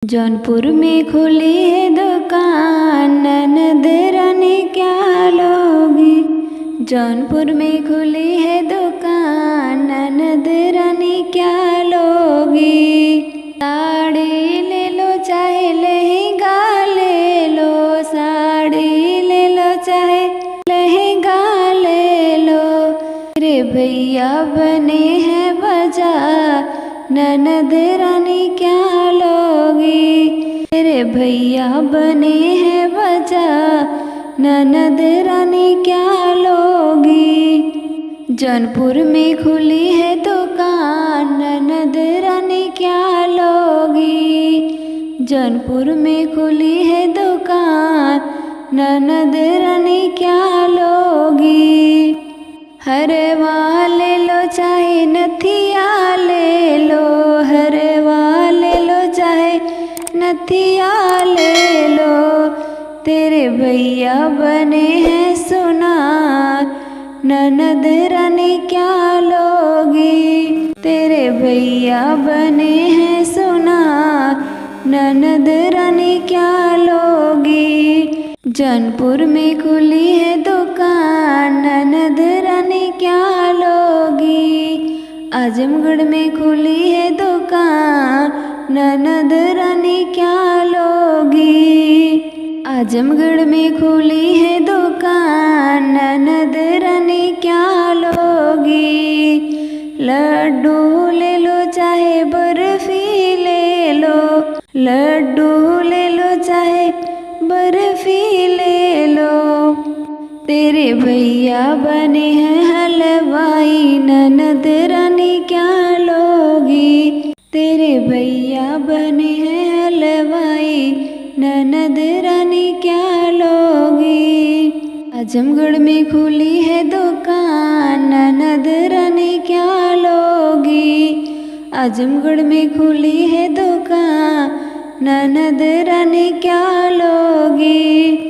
जौनपुर में खुली है दुकान, ननद रानी क्या लोगी। जौनपुर में खुली है दुकान, ननद रानी क्या लोगी। साड़ी ले लो चाहे लहंगा ले लो, साड़ी ले लो चाहे लहंगा ले लो। रे भैया बने हैं बाजार, ननद रानी क्या लोगी। तेरे भैया बने हैं बाजार, ननद रानी क्या लोगी। जौनपुर में खुली है दुकान, ननद रानी क्या लोगी। जौनपुर में खुली है दुकान, ननद रानी क्या लोगी। हरवा ले लो चाहे नथिया ले लो, हरवा ले लो चाहे नथिया ले लो। तेरे भैया बने हैं सोनार, ननद रानी क्या लोगी। तेरे भैया बने हैं सोनार, ननद रानी क्या लोगी। जौनपुर में खुली है दुकान, ननद रानी क्या लोगी। आजमगढ़ में खुली है दुकान, ननद रानी क्या लोगी। आजमगढ़ में खुली है दुकान, ननद रानी क्या लोगी। लड्डू ले लो चाहे बर्फी ले लो, लड्डू ले लो चाहे बर्फी ले लो। तेरे भैया बने हैं हलवाई, ननद रानी क्या लोगी। तेरे भैया बने हैं हलवाई, ननद रानी क्या लोगी। आजमगढ़ में खुली है दुकान, ननद रानी क्या लोगी। आजमगढ़ में खुली है दुकान, ननद रानी क्या लोगी।